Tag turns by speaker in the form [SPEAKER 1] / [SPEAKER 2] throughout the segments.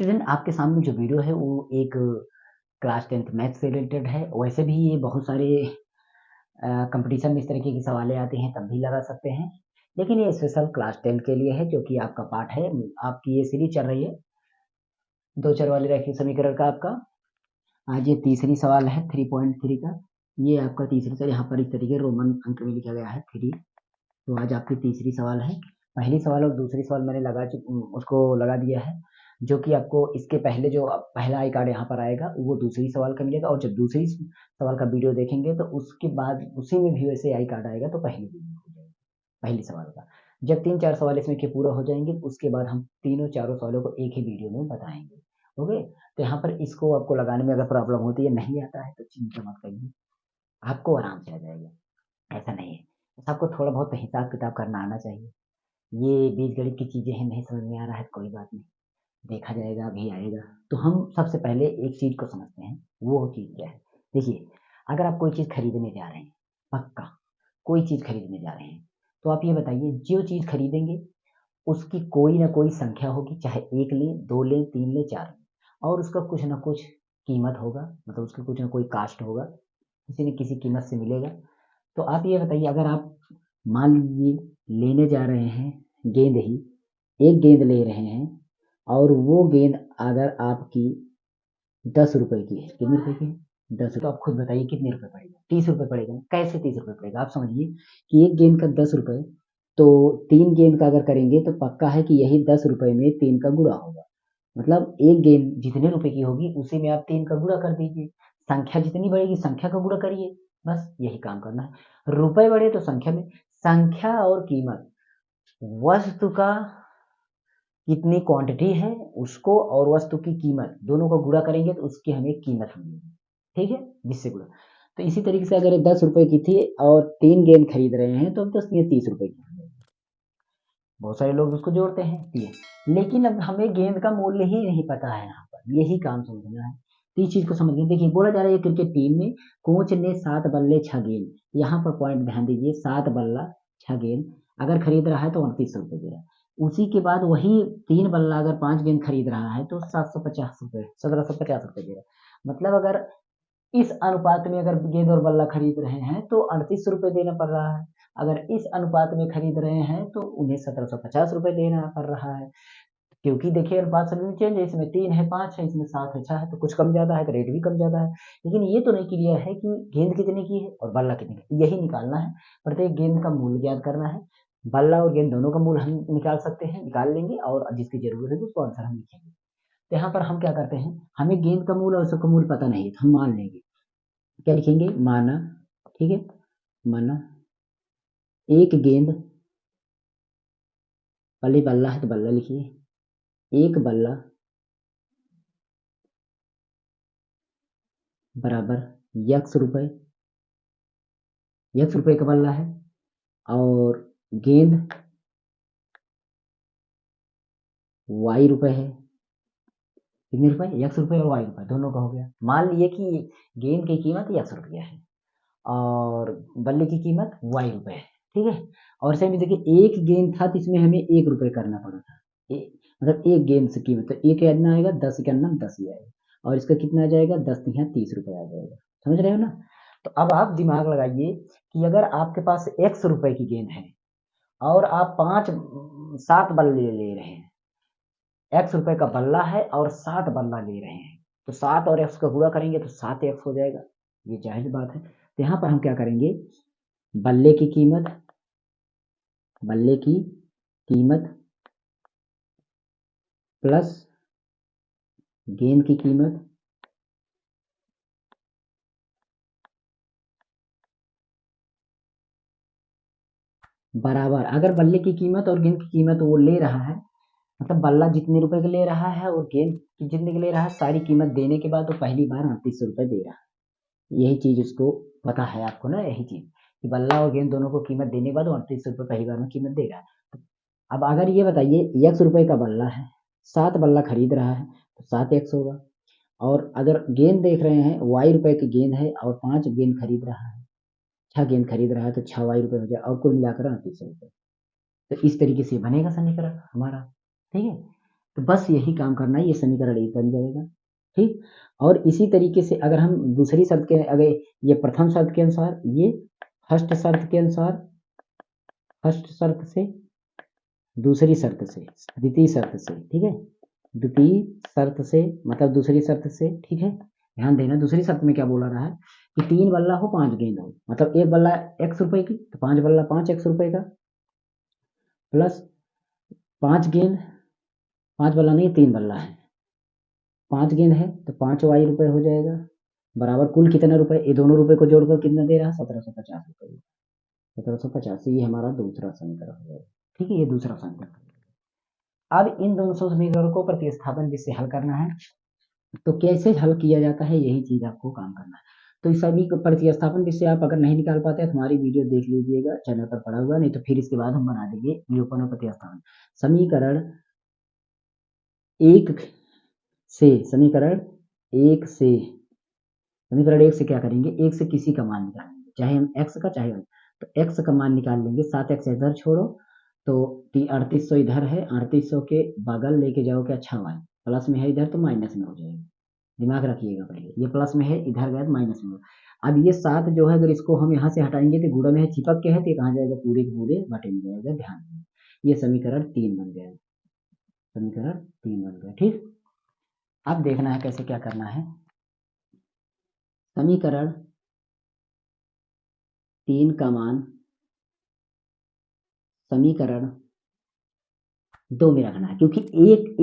[SPEAKER 1] Student आपके सामने जो वीडियो है वो एक क्लास 10th मैथ्स से रिलेटेड है। वैसे भी ये बहुत सारे कंपटीशन में इस तरीके की सवालें आती हैं तब भी लगा सकते हैं, लेकिन ये स्पेशल क्लास 10 के लिए है जो कि आपका पार्ट है। आपकी ये सीरीज चल रही है दो चर वाले रैखिक समीकरण का। आपका आज ये तीसरी सवाल है 3.3 का। ये आपका तीसरी सवाल यहाँ पर इस तरीके रोमन अंक में लिखा गया है 3। तो आज आपकी तीसरी सवाल है। पहली सवाल और दूसरी सवाल मैंने उसको लगा दिया है, जो कि आपको इसके पहले जो पहला आई कार्ड यहाँ पर आएगा वो दूसरी सवाल का मिलेगा, और जब दूसरी सवाल का वीडियो देखेंगे तो उसके बाद उसी में भी वैसे आई कार्ड आएगा तो पहली वीडियो हो जाएगी पहली सवाल का। जब 3-4 सवाल इसमें के पूरा हो जाएंगे उसके बाद हम तीनों चारों सवालों को एक ही वीडियो में बताएंगे। ओके, तो यहाँ पर इसको आपको लगाने में अगर प्रॉब्लम होती है, नहीं आता है तो चिंता मत करिए, आपको आराम से आ जाएगा। ऐसा नहीं है, बस आपको थोड़ा बहुत हिसाब किताब करना आना चाहिए। ये बीजगणित की चीजें हैं, नहीं समझ में आ रहा है कोई बात नहीं, देखा जाएगा, अभी आएगा। तो हम सबसे पहले एक चीज को समझते हैं, वो चीज क्या है। देखिए, अगर आप कोई चीज खरीदने जा रहे हैं, पक्का कोई चीज खरीदने जा रहे हैं, तो आप ये बताइए जो चीज खरीदेंगे उसकी कोई ना कोई संख्या होगी, चाहे एक लें, दो लें, तीन लें, चार लें, और उसका कुछ ना कुछ कीमत होगा, मतलब उसका कुछ ना कोई कास्ट होगा, किसी न किसी कीमत से मिलेगा। तो आप ये बताइए, अगर आप मान लीजिए लेने जा रहे हैं गेंद ही, एक गेंद ले रहे हैं, और वो गेंद अगर आपकी 10 रुपए की है, कितने रुपए की है? 10 रुपये। तो आप खुद बताइए कितने रुपए पड़ेगा? 30 रुपए पड़ेगा ना? कैसे 30 रुपए पड़ेगा? आप समझिए कि एक गेंद का 10 रुपए, तो 3 गेंद का अगर करेंगे तो पक्का है कि यही 10 रुपए में 3 का गुणा होगा। मतलब एक गेंद जितने रुपए की होगी उसी में आप 3 का गुणा कर दीजिए। संख्या जितनी बढ़ेगी संख्या का गुणा करिए, बस यही काम करना है। रुपए बढ़े तो संख्या में, संख्या और कीमत, वस्तु का कितनी क्वांटिटी है उसको और वस्तु की कीमत दोनों को गुणा करेंगे तो उसकी हमें कीमत मिलेगी, ठीक है, जिससे गुणा। तो इसी तरीके से अगर 10 रुपए की थी और 3 गेंद खरीद रहे हैं तो 10 ये 30 रुपए की। बहुत सारे लोग उसको जोड़ते हैं ये, लेकिन अब हमें गेंद का मूल्य ही नहीं पता है, यहाँ पर यही काम समझना है। तो इस चीज को समझिए। देखिए, बोला जा रहा है क्रिकेट टीम में कोच ने 7 बल्ले 6 गेंद, यहाँ पर पॉइंट ध्यान दीजिए, 7 बल्ला 6 गेंद अगर खरीद रहा है तो 38 रुपए दे रहा है। उसी के बाद वही 3 बल्ला अगर 5 गेंद खरीद रहा है तो 750 रुपए, 1750 रुपए दे रहा है। मतलब अगर इस अनुपात में अगर गेंद और बल्ला खरीद रहे हैं तो 38 रुपए देना पड़ रहा है। अगर इस अनुपात में खरीद रहे हैं तो उन्हें 1750 रुपए देना पड़ रहा है, क्योंकि देखिए अनुपात सभी में चेंज है, इसमें 3 है, 5 है, इसमें 7 है, 6 है, तो कुछ कम ज्यादा है तो रेट भी कम ज्यादा है। लेकिन ये तो नहीं क्लियर है कि गेंद कितने की है और बल्ला कितने की, यही निकालना है। प्रत्येक गेंद का मूल्य ज्ञात करना है। बल्ला और गेंद दोनों का मूल्य हम निकाल सकते हैं, निकाल लेंगे, और जिसकी जरूरत है उसको आंसर हम लिखेंगे। तो यहाँ पर हम क्या करते हैं, हमें गेंद का मूल्य और उसका मूल्य पता नहीं है तो हम मान लेंगे, क्या लिखेंगे, माना, ठीक है, माना एक गेंद, पहले बल्ला है तो बल्ला लिखिए, एक बल्ला बराबर x रुपए, x रुपए का बल्ला है, और गेंद y रुपए है। कितने रुपए? x रुपए और y रुपए दोनों का हो गया। मान लिए कि गेंद की कीमत x रुपया है और बल्ले की कीमत y रुपए है, ठीक है। और सेम देखिए, एक गेंद था तो इसमें हमें 1 रुपए करना पड़ा था, मतलब एक गेंद से कीमत, तो एक कितना आएगा, 10 के अंदर 10 ही आएगा, और इसका कितना आ जाएगा, 10 यहाँ 30 रुपए आ जाएगा। समझ रहे हो ना? तो अब आप दिमाग लगाइए कि अगर आपके पास x रुपए की गेंद है और आप 7 बल्ले ले रहे हैं, x रुपए का बल्ला है और 7 बल्ला ले रहे हैं, तो 7 और x का गुणा करेंगे तो 7x हो जाएगा, ये जाहिर बात है। तो यहाँ पर हम क्या करेंगे, बल्ले की कीमत, बल्ले की कीमत प्लस गेंद की कीमत बराबर, अगर बल्ले की कीमत और गेंद की कीमत वो ले रहा है, मतलब बल्ला जितने रुपए का ले रहा है और गेंद जितने का ले रहा है, सारी कीमत देने के बाद वो पहली बार 38 रुपए दे रहा है। यही चीज उसको पता है, आपको ना, यही चीज कि बल्ला और गेंद दोनों को कीमत देने के बाद वो 38 रुपए पहली बार में कीमत दे रहा है। अब अगर ये बताइए x रुपए का बल्ला है, 7 बल्ला खरीद रहा है तो 7x होगा, और अगर गेंद देख रहे हैं y रुपए की गेंद है और 5 गेंद खरीद रहा है, 6 गेंद खरीद रहा है तो 6y रुपए हो जाए, और कुल मिलाकर 38 रुपए। तो इस तरीके से बनेगा समीकरण हमारा, ठीक है। तो बस यही काम करना है, ये समीकरण 1 बन जाएगा। ठीक, और इसी तरीके से अगर हम दूसरी शर्त के, अगर ये प्रथम शर्त के अनुसार, ये फर्स्ट शर्त के अनुसार, फर्स्ट शर्त से दूसरी शर्त से, द्वितीय शर्त से, ठीक है, द्वितीय शर्त से मतलब दूसरी शर्त से, ठीक है। ध्यान देना, दूसरी शर्त में क्या बोला रहा है कि 3 बल्ला हो 5 गेंद हो, मतलब एक बल्ला x रुपए की, तो 5 बल्ला 5x रुपए का, प्लस 5 गेंद, 5 बल्ला नहीं 3 बल्ला है, 5 गेंद है तो 5y रुपए हो जाएगा, बराबर कुल कितना रुपए, ये दोनों रुपए को जोड़कर कितना दे रहा है, 1750 रुपए। 1750, ये हमारा दूसरा समीकरण हो जाएगा। ठीक है, ये दूसरा समीकरण। अब इन दोनों समीकरणों को प्रतिस्थापन विधि से हल करना है। तो कैसे हल किया जाता है, यही चीज आपको काम करना है। तो इस सभी प्रतिस्थापन विधि से आप अगर नहीं निकाल पाते हैं तो हमारी वीडियो देख लीजिएगा, चैनल पर पड़ा हुआ, नहीं तो फिर इसके बाद हम बना देंगे व्युत्पन्न और प्रतिस्थापन। समीकरण एक से, समीकरण एक से, समीकरण एक से क्या करेंगे, एक से किसी का मान निकालेंगे, चाहे हम x का चाहे हम, तो x का मान निकाल लेंगे, 7x इधर छोड़ो, तो 3800 इधर है, 3800 के बगल लेके जाओ क्या, 6y, प्लस में है इधर तो माइनस में हो जाएगा, दिमाग रखिएगा पहले, ये प्लस में है इधर गया तो माइनस में होगा। अब ये 7 जो है, अगर इसको हम यहाँ से हटाएंगे तो गुणा में है, चिपक के है, तो कहाँ जाएगा, पूरे के पूरे बटे में जाएगा, ध्यान दें। ये समीकरण 3 बन गया, समीकरण 3 बन गया। ठीक, अब देखना है कैसे क्या करना है। समीकरण 3 का मान समीकरण 2 में रखना है, क्योंकि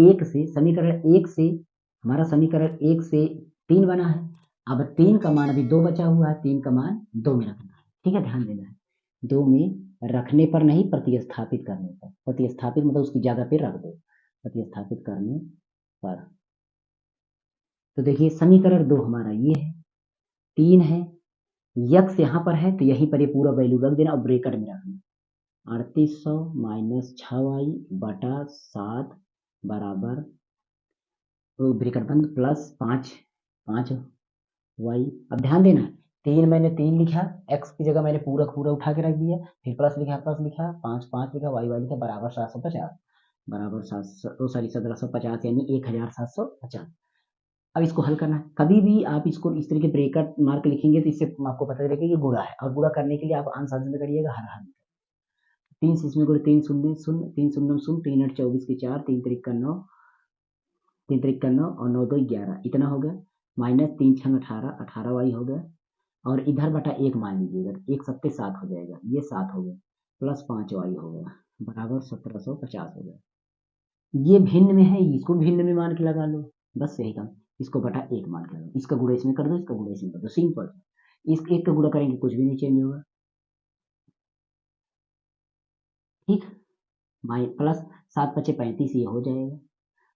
[SPEAKER 1] एक से, समीकरण 1 से, हमारा समीकरण 1 से 3 बना है, अब 3 का मान अभी 2 बचा हुआ है, 3 का मान 2 में रखना है। ठीक है, ध्यान देना है, 2 में रखने पर नहीं, प्रतिस्थापित करने पर, प्रतिस्थापित मतलब उसकी जगह पे रख दो, प्रतिस्थापित करने पर। तो देखिए समीकरण 2 हमारा ये है, 3 है, यक्स यहाँ पर है तो यहीं पर ये पूरा वैल्यू रख देना और ब्रेकेट में रखना, 3800 माइनस 6y बटा 7 बराबर, ब्रेकेट बंद, प्लस 5y। अब ध्यान देना, 3 मैंने 3 लिखा, x की जगह मैंने पूरा पूरा उठा के रख दिया, फिर प्लस लिखा, 5 5 लिखा, y लिखा, बराबर 750, बराबर 1750, यानी 1750। अब इसको हल करना है, कभी भी आप इसको इस तरीके ब्रेकेट मार्क लिखेंगे तो इससे आपको पता चलेगा कि ये गुणा है, और गुणा करने के लिए आप आंसर में करिएगा हर हाल में। 3 से इसमें गुणा, 3 शून्य शून्य, 3 शून्य शून्य, 3 8 24 की 4, 3 3 का 9, 3 3 का 9 और 9 2 11, इतना हो गया, माइनस 3 6 18, 18y हो गया, और इधर बटा 1 मान लीजिएगा, 1 सत्ते 7 हो जाएगा, ये 7 हो गया, प्लस 5y हो गया, बराबर 1750 हो गया। ये भिन्न में है, इसको भिन्न में मान के लगा लो, बस यही काम, इसको बटा 1 मान के लगा, इसका गुणा इसमें कर दो, इसका गुणा इसमें कर दो, सिंपल। इस एक का गुणा करेंगे कुछ भी नहीं चेंज होगा। ठीक, माइ प्लस 7 पचे 35, ये हो जाएगा,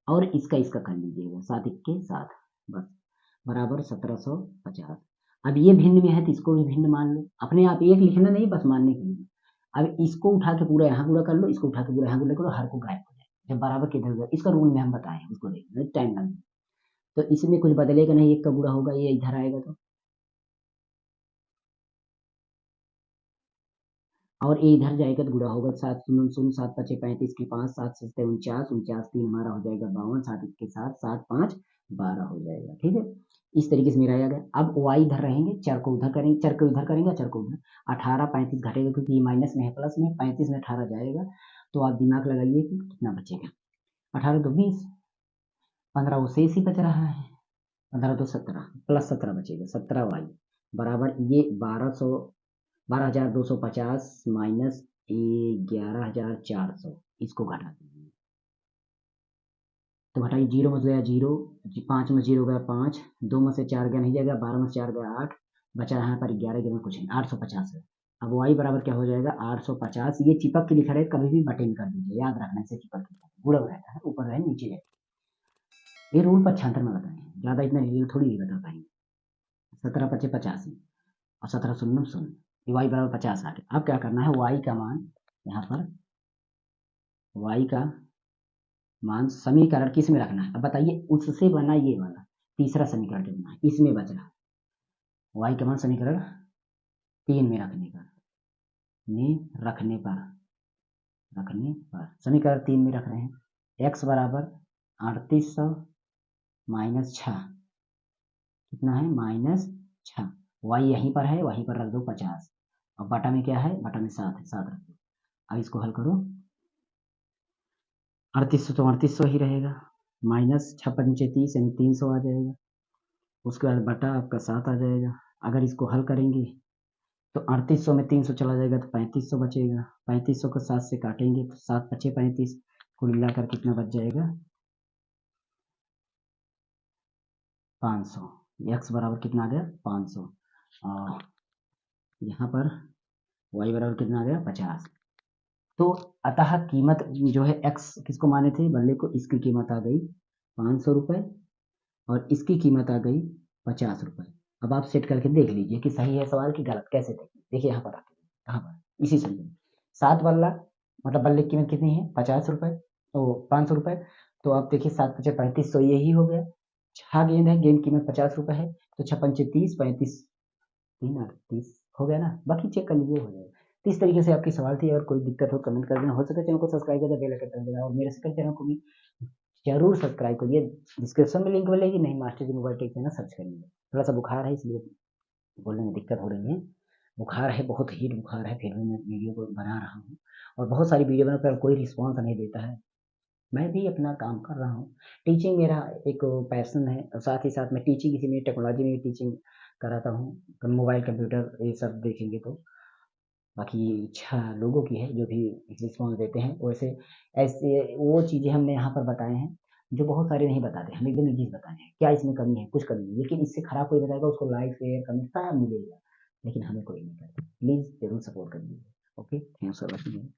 [SPEAKER 1] और इसका इसका कर लीजिएगा, 7 इक्के 7, बस बराबर 1750। अब ये भिन्न में है तो इसको भी भिन्न मान लो, अपने आप एक लिखना नहीं, बस मानने के लिए। अब इसको उठा के पूरा यहाँ गुणा कर लो, इसको उठा के पूरा यहाँ गुणा करो, हर को गायब हो जाए, जब बराबर किधर होगा, इसका रूल में हम बताएं, उसको देखना टाइम लगे, तो इसमें कुछ बदलेगा नहीं, एक का गुणा होगा, ये इधर आएगा तो, और ये इधर जाएगा तो गुणा होगा, 7 शून्य शून्य, 7 पचे 35 की 5, 7 सत्ते 49, 49 3 हमारा हो जाएगा 52, 7 के साथ 7 5 12 हो जाएगा। ठीक है, इस तरीके से मेरा आ गया। अब y इधर रहेंगे, चर को उधर करेंगे, चर को इधर करेंगे, चर को उधर, 18 35 घटेगा क्योंकि ये माइनस में है, प्लस में 35 में 18 जाएगा, तो आप दिमाग लगाइए कि कितना बचेगा, 18 तो 20, 15 वो शेष ही बच रहा है, 15 तो 17, प्लस 17 बचेगा, 17y बराबर ये 12,250 माइनस 11,400, इसको घटा दीजिए, तो घटाइए, 0 में गया 0, 5 में 0 गया 5, 2 में से 4 गया नहीं जाएगा, 12 में से 4 गया 8, बचा यहाँ पर 11 गिना कुछ नहीं, 850 है। अब y बराबर क्या हो जाएगा, 850, ये चिपक के लिखा रहे, कभी भी बटे में कर दीजिए, याद रखना से चिपक के गुणा रहता है, ऊपर रहे नीचे रहे, ये रूल पक्षांतर में बताएंगे, ज्यादा इतना रियल थोड़ी नहीं बता पाएंगे। 17 पचे 85 और 17 शून्य शून्य, y बराबर 50 आ गया। अब क्या करना है, y का मान यहाँ पर, y का मान समीकरण किस में रखना है, अब बताइए, उससे बना ये वाला तीसरा समीकरण जो बना है, इसमें बच रहा, y का मान समीकरण 3 में रखने पर, रखने पर समीकरण 3 में रख रहे हैं, x बराबर 3800 माइनस 6 कितना है, -6। वाई यहीं पर है, वहीं पर रख दो 50। अब बटा में क्या है, बटा में 7 है, 7 रख दो। अब इसको हल करो, 3800 तो 3800 ही रहेगा, माइनस 6 पंचे 30 यानी 300 आ जाएगा। उसके बाद बटा आपका 7 आ जाएगा। अगर इसको हल करेंगे तो 3800 में 300 चला जाएगा तो 3500 बचेगा। 3500 को 7 से काटेंगे तो 7 पचे 35, कुल मिलाकर कितना बच जाएगा, 500। x बराबर कितना आ गया, 500। और यहाँ पर y बराबर कितना आ गया, 50। तो अतः कीमत जो है x किसको माने थे, बल्ले को, इसकी कीमत आ गई 500 रुपये और इसकी कीमत आ गई 50 रुपये। अब आप सेट करके देख लीजिए कि सही है सवाल की गलत। कैसे देखिए यहाँ पर आके, कहाँ पर, इसी संख्या में 7 बल्ला, मतलब बल्ले की कीमत कितनी है, 50 रुपये, तो 500 रुपये। तो आप देखिए 7 पचे 35, तो यही हो गया। 6 गेंद है, गेंद कीमत 50 रुपये है, तो 6 पंचे 30, 35 3 38 हो गया ना। बाकी चेक कर लीजिए, हो जाएगा। तो इस तरीके से आपकी सवाल थी। और कोई दिक्कत हो कमेंट कर देना, हो सके चैनल को सब्सक्राइब कर बेल आइकन कर देना, और मेरे सेकंड चैनल को भी जरूर सब्सक्राइब करिए। डिस्क्रिप्शन में लिंक मिलेगी, नहीं मास्टर जी मोबाइल टेक चैनल सर्च करिए। थोड़ा सा बुखार है इसलिए बोलने में दिक्कत हो रही है। बुखार है, बहुत हीट बुखार है, फिर भी मैं वीडियो को बना रहा हूँ। और बहुत सारी वीडियो बना पर कोई रिस्पॉन्स नहीं देता है। मैं भी अपना काम कर रहा हूँ। टीचिंग मेरा एक पैशन है, और साथ ही साथ मैं टीचिंग, इसी में टेक्नोलॉजी में टीचिंग कराता हूँ। मोबाइल कंप्यूटर ये सब देखेंगे तो बाकी इच्छा लोगों की है, जो भी रिस्पॉन्स देते हैं। वैसे ऐसे वो चीज़ें हमने यहाँ पर बताए हैं जो बहुत सारे नहीं बताते। हम एकदम ईजी बताए हैं, क्या इसमें कमी है, कुछ कमी नहीं। लेकिन इससे खराब कोई बताएगा, उसको लाइक शेयर कमेंट सब मिलेगा, लेकिन हमें कोई नहीं करता। प्लीज़ जरूर सपोर्ट करिए। Okay, thanks for watching.